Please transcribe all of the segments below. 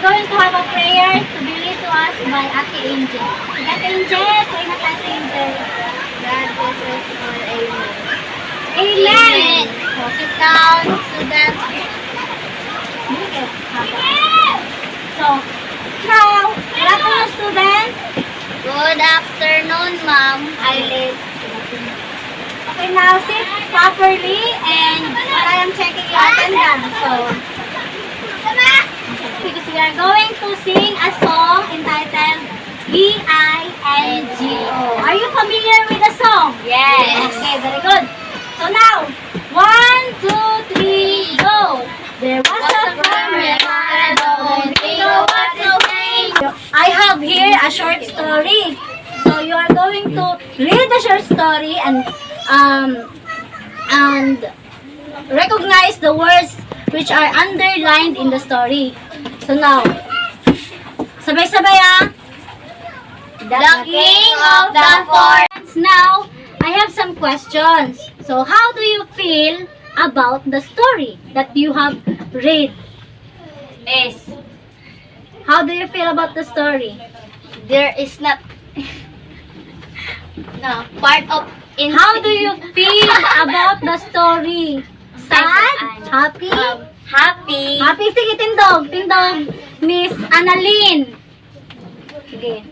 going to have a prayer to be led to us by Ate Angel. Ate Angel, pray na Ate Angel. God bless us all. Amen. Amen. So, sit down, student. So, now, good afternoon, students. Good afternoon, ma'am. I live. Okay, now sit properly and I am checking your attendance. So, because we are going to sing a song entitled Eng2. Are you familiar with the song? Yes. Okay, very good. So now, 1, 2, 3, go! There was a farmer, I have here a short story. So you are going to read the short story and recognize the words which are underlined in the story. So now, sabay-sabay The king of the forest. Now, I have some questions. So how do you feel about the story that you have read? How do you feel about the story? There is not no part of in. How do you feel about the story? Sad? Happy? Happy. Happy? Sige, tindog. Tindog. Miss Annalyn. Sige.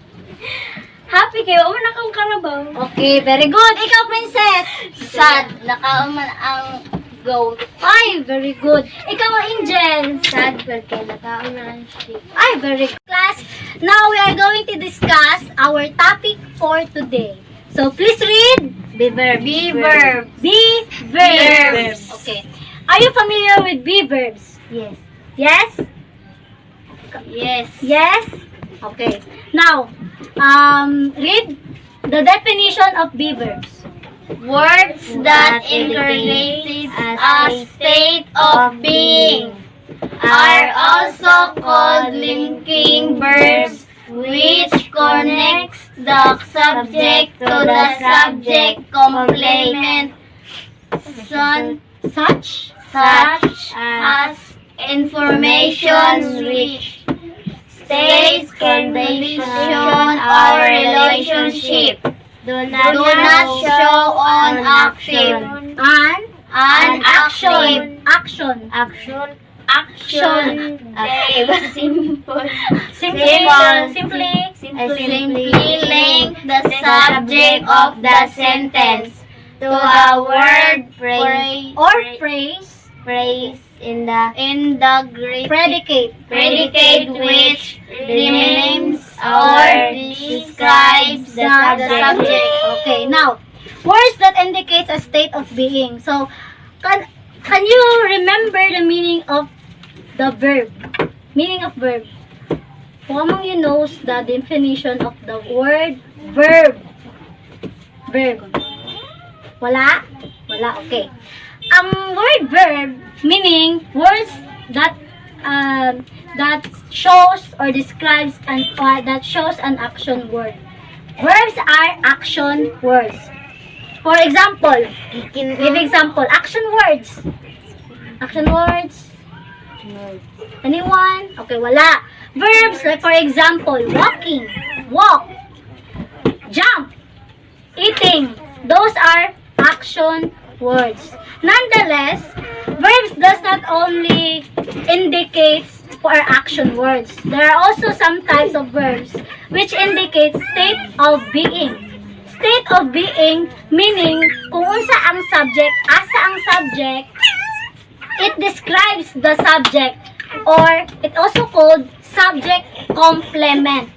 Happy kayo. Uman akong karabaw. Okay, very good. Ikaw, princess. Sad. Nakauman ang goat. Ay, very good. Ikaw, Angel. Sad porque nakauman ang sheep. Ay, very good. Class, now we are going to discuss our topic for today. So, please read. Be verbs. Be verbs. Okay. Are you familiar with be verbs? Yes. Yes? Yes. Yes? Okay. Now, read the definition of be verbs. Words that indicate a state of being are also called linking verbs, which connects the subject to the subject complement, Such? such as information which states condition or relationship do not show on action. An action. Action. Action. Simple. Simply link the subject of the sentence to a word or phrase in the Greek predicate which names or describes the subject. Okay, now, words that indicates a state of being. So, can you remember the meaning of the verb? Meaning of verb. Who among you knows the definition of the word verb? Verb. Wala? Wala, okay. Ang word verb, meaning words that shows or describes that shows an action word. Verbs are action words. For example, give example, action words. Action words. Anyone? Okay, wala. Verbs like for example, walking, walk, jump, eating. Those are action words. Nonetheless, verbs does not only indicate for action words. There are also some types of verbs which indicate state of being. State of being meaning kung unsa ang subject, asa ang subject, it describes the subject, or it also called subject complement.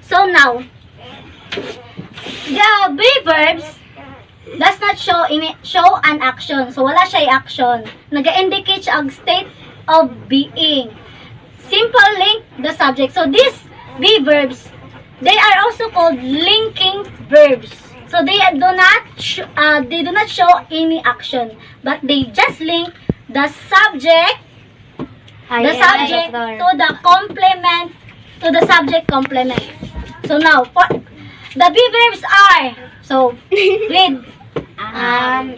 So now, the be verbs does not show an action. So, wala siya action. Nag-indicate siya ang state of being. Simple link the subject. So, these be verbs, they are also called linking verbs. So, they do not show any action, but they just link the subject to the complement, to the subject complement. So, now, for the be verbs are, so, read.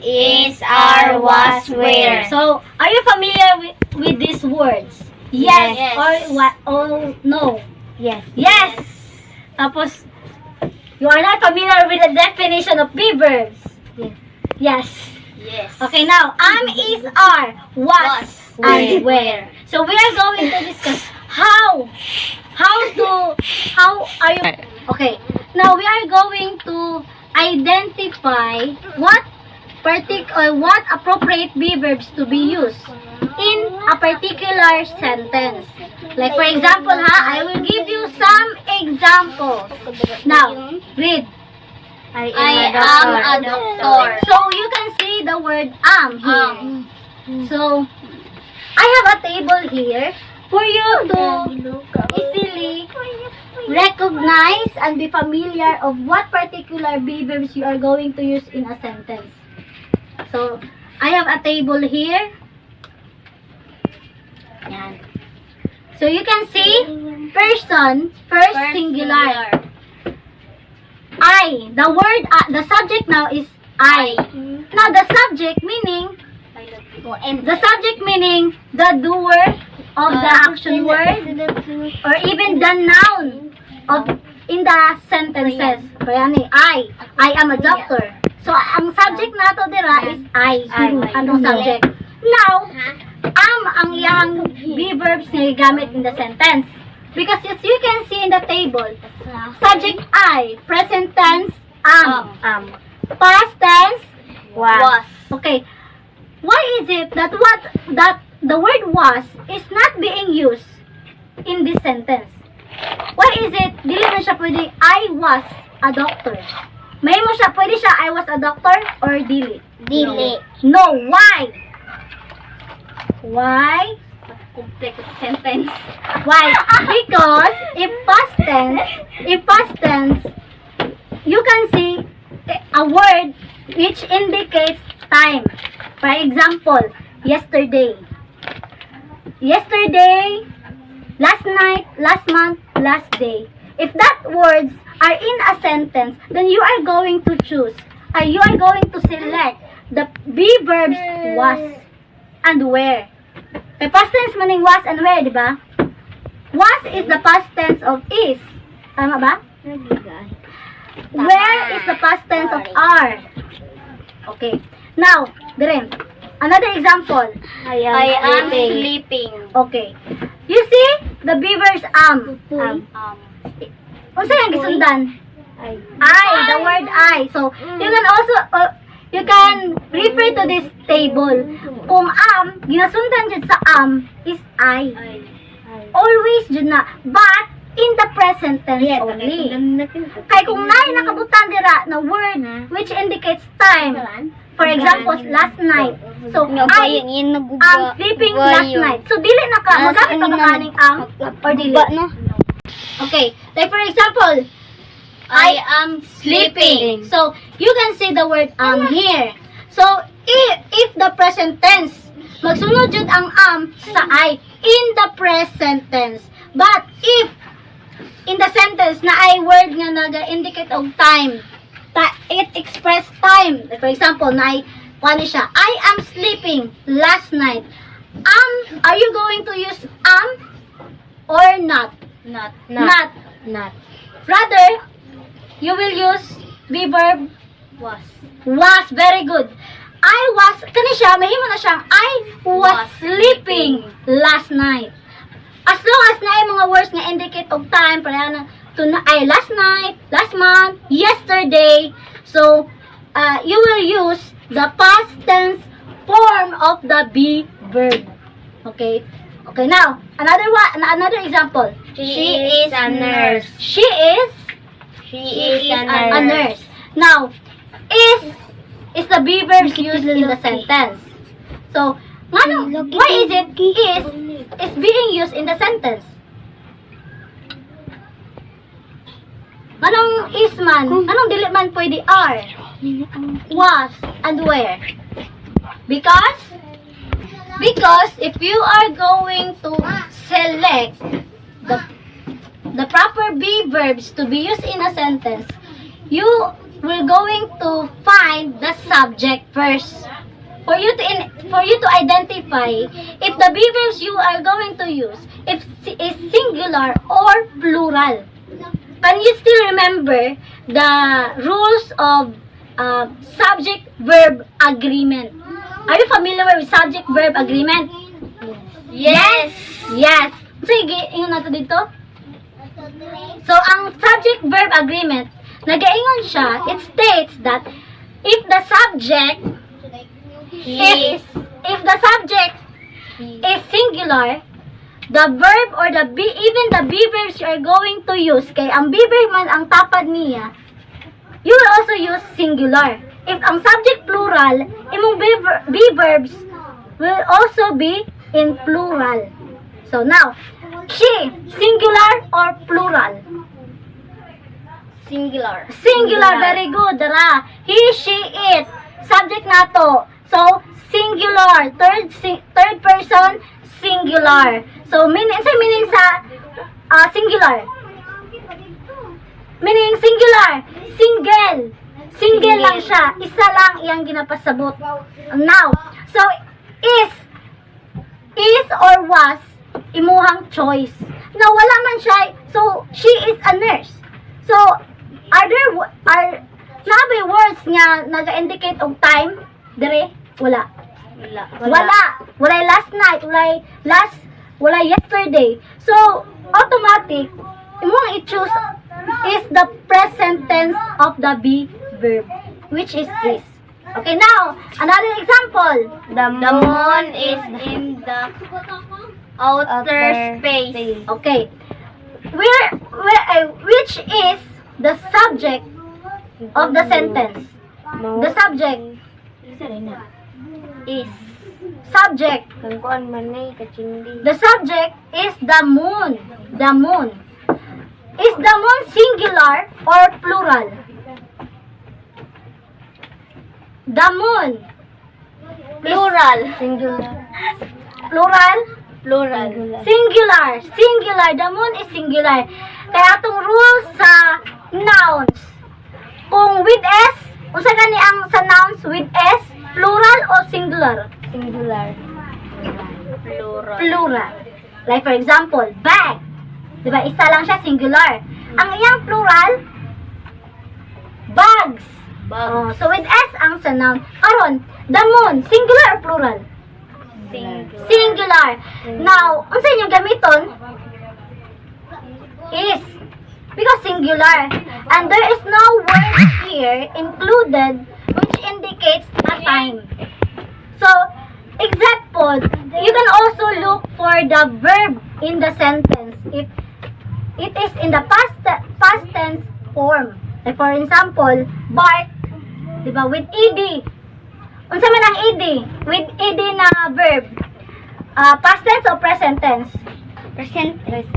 Is, are, was, were. So, are you familiar with these words? Yes. Yes. Or what? Oh, no. Yes. Yes. Tapos, you are not familiar with the definition of be verbs. Yes. Yes. Yes. Okay, now, is, are, was, and where. where. So, we are going to discuss how are you, okay, now we are going to identify what appropriate be verbs to be used in a particular sentence. Like, for example, I will give you some examples. Now, read. I am a doctor. So, you can see the word am here. So, I have a table here for you to easily recognize and be familiar of what particular be verbs you are going to use in a sentence. So, I have a table here. Yan. So, you can see person, first singular. I. The word, the subject now is I. Now, the subject meaning, the doer of the action word, or even the noun of in the sentences. Kaya ni, I am a doctor. So, ang subject nato dira is I. Anong subject? Now, ang iyang be verbs na gamit in the sentence. Because as you can see in the table, subject I, present tense am, past tense was. Okay. Why is it that the word was is not being used in this sentence? Why is it dili na siya pwede I was a doctor? May mo siya pwede siya I was a doctor or dili? Dili. No, why? Why? Complex sentence. Why? Because if past tense, you can see a word which indicates time. For example, yesterday. Yesterday, last night, last month, last day. If that words are in a sentence, then you are going to choose, you are going to select the be verbs was and where. May past tense maning was and where, di ba? Was is the past tense of is. Tama ba? Where is the past tense of are? Okay. Now, dire. Another example. I am sleeping. Okay. You see the be verbs am. Unsa yung gisundan? I, the word I. So, you can also you can refer to this table. Kung am, ginasundan jud sa am is I. Always jud na. But in the present tense only. Kay kung nakabutan dira na word which indicates time. For example, last night. So, I am sleeping last night. So, dili na ka. Magamit pa ba kaning am or dili? Okay. Like for example, I am sleeping. So, you can see the word am here. So, if the present tense, magsunod jud ang am sa I in the present tense. But, if in the sentence na ay word nga naga-indicate og time, it express time. Like for example, na siya, I am sleeping last night. Are you going to use am or not? Not. Rather, you will use be verb was. Very good. I was, kani siya, mahimo na siyang I was sleeping last night. As long as na mga words nga indicate of time, para na last night, last month, yesterday. So, you will use the past tense form of the be verb. Okay. Okay, now, another example. She is a nurse. She is a nurse. Now, is the be verbs used in the sentence. So, why is it is being used in the sentence? Anong is man? Anong dili man pwede are? Was and where? Because if you are going to select the proper be verbs to be used in a sentence, you will going to find the subject first. for you to identify if the be verbs you are going to use if is singular or plural. Can you still remember the rules of subject-verb agreement? Are you familiar with subject-verb agreement? Yes. Yes. Sige, ingon nato dito. So, ang subject-verb agreement, nagaingon siya, it states that if the subject Is. if the subject is singular, the verb or even the be verbs you are going to use, kay ang be verb man ang tapad niya, you will also use singular. If ang subject plural, imong be verbs will also be in plural. So now, she, singular or plural? Singular. Singular, very good, dara. He, she, it. Subject nato. So, singular. Third person, singular. So, meaning sa singular. Meaning singular. Single. Single lang siya. Isa lang iyang ginapasabot. Now, so, is or was, imuhang choice. Now, wala man siya. So, she is a nurse. So, are nabe words nga naga-indicate og time? Dire? Wala. Wala last night, wala yesterday. So, automatic, imong i-choose is the present tense of the be verb, which is is. Okay, now, another example. The moon is in the outer space. Okay. Which is the subject of the sentence? The subject Is. subject. The subject is the moon. The moon. Is the moon singular or plural? The moon. Plural. Plural? Plural. Singular. The moon is singular. Kaya atong rules sa nouns. Kung with S, unsa gani ang sa nouns with S, plural o singular? Singular. Plural. Like for example, bag. Diba, isa lang siya, singular. Ang iyang plural, bags. Oh, so with S ang sa noun. Aron, the moon, singular or plural? Singular. Now, unsa inyong gamiton? Is. Because singular. And there is no word here included which indicates a time. So, example, you can also look for the verb in the sentence if it is in the past tense form. Like for example, bark, diba, with ed. Unsa man ang ed? With ed na verb. Past tense or present tense? Present tense.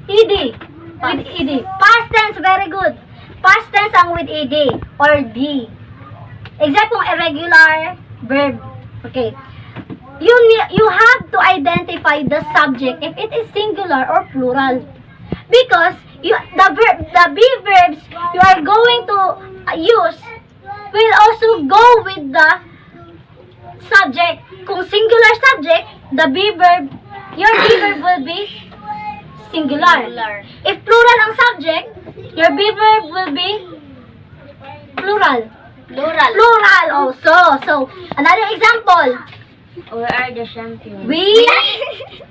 Ed. With ed. Past tense, very good. Past tense ang with ed or d. Example, irregular verb. Okay. You have to identify the subject if it is singular or plural. Because the be verbs you are going to use will also go with the subject. Kung singular subject, the be verb, your be verb will be singular. If plural ang subject, your be verb will be plural. Plural also. So, another example. We are the champions. We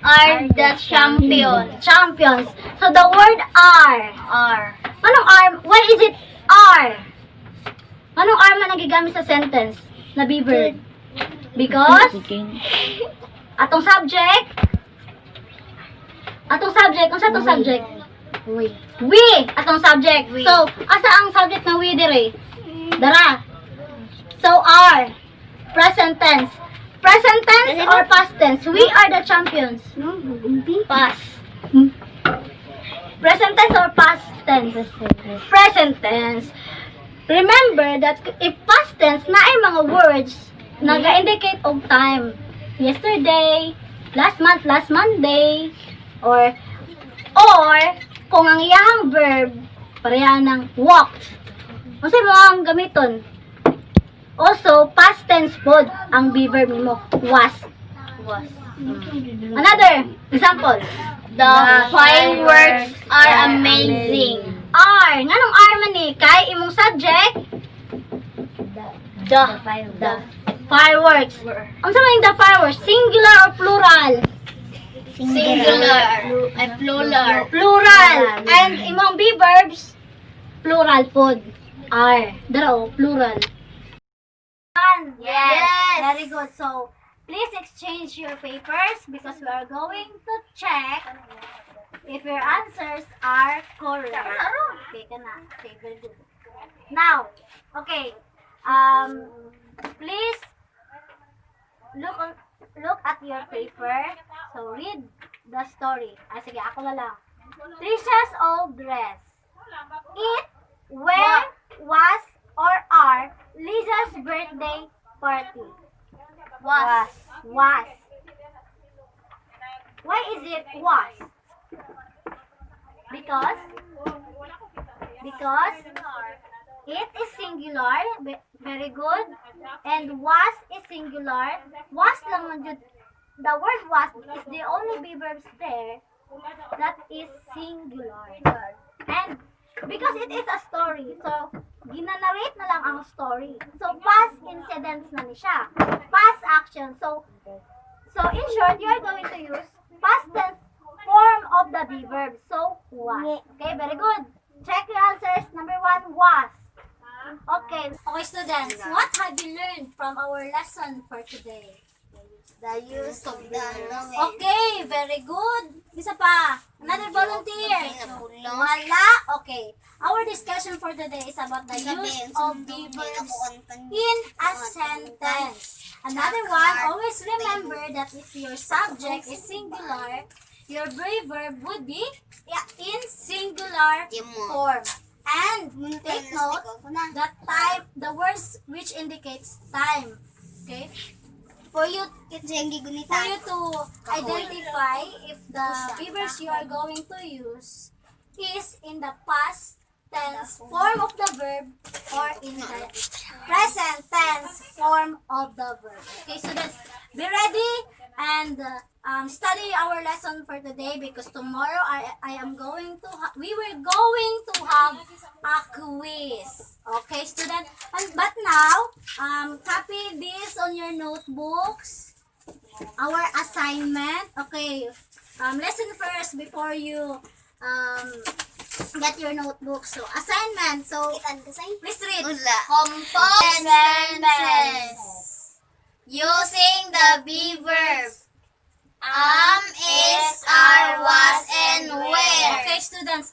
are the champions. Champions. So, the word are. Anong are? Why is it are? Anong are man nagigamit sa sentence na be verb? Because atong subject, unsa atong subject? We atong subject. So, asa ang subject ng we dire? Dara. So, are. Present tense. Present tense or past tense? We are the champions. Past. Present tense or past tense? Present tense. Remember that if past tense na ay mga words naga-indicate of time. Yesterday, last month, last Monday, or kung ang iyahang verb pareha ng walked. Kasi mo ang gamiton. Also, past tense pod ang be verb nimo. Was. Another example. The fireworks are amazing. Are. Nganong are man ni? Kay imong subject, The fireworks. Ang sa man the fireworks? Singular or plural? singular. Plural. Plural. And imong be verbs, plural pod. Are. Dara plural. Yes. Very good. So, please exchange your papers because we are going to check if your answers are correct. Okay, kana. Okay, very good. Now, okay. Please look at your paper. So, read the story. Sige, ako na lang. Trisha's old dress. It, where, was, or are Liza's birthday party? Was. Was. Why is it was? Because it is singular. Very good. And was is singular. Was lang man jud. The word was is the only be verbs there that is singular. And because it is a story, so ginanarrate na lang ang story. So past incidents na ni siya. Past action. So in short, you are going to use past tense form of the be verb. So was. Okay, very good. Check your answers. Number 1 was. Okay, students, what have you learned from our lesson for today? The use of the Okay, very good. Isa pa. Another volunteer. Wala. Okay. Our discussion for today is about the use of be verbs in a sentence. Another one, always remember that if your subject is singular, your be verb would be in singular form. And take note that time, the words which indicates time. Okay? For you to identify if the verbs you are going to use is in the past tense form of the verb or in the present tense form of the verb. Okay, so let's be ready and study our lesson for today because tomorrow we were going to have a quiz. Okay, student. But now, copy this on your notebooks. Our assignment. Okay. Listen first before you get your notebook. So, assignment. So, please read. Compose sentences using the be verb. Is, are, was, and where. Okay, students.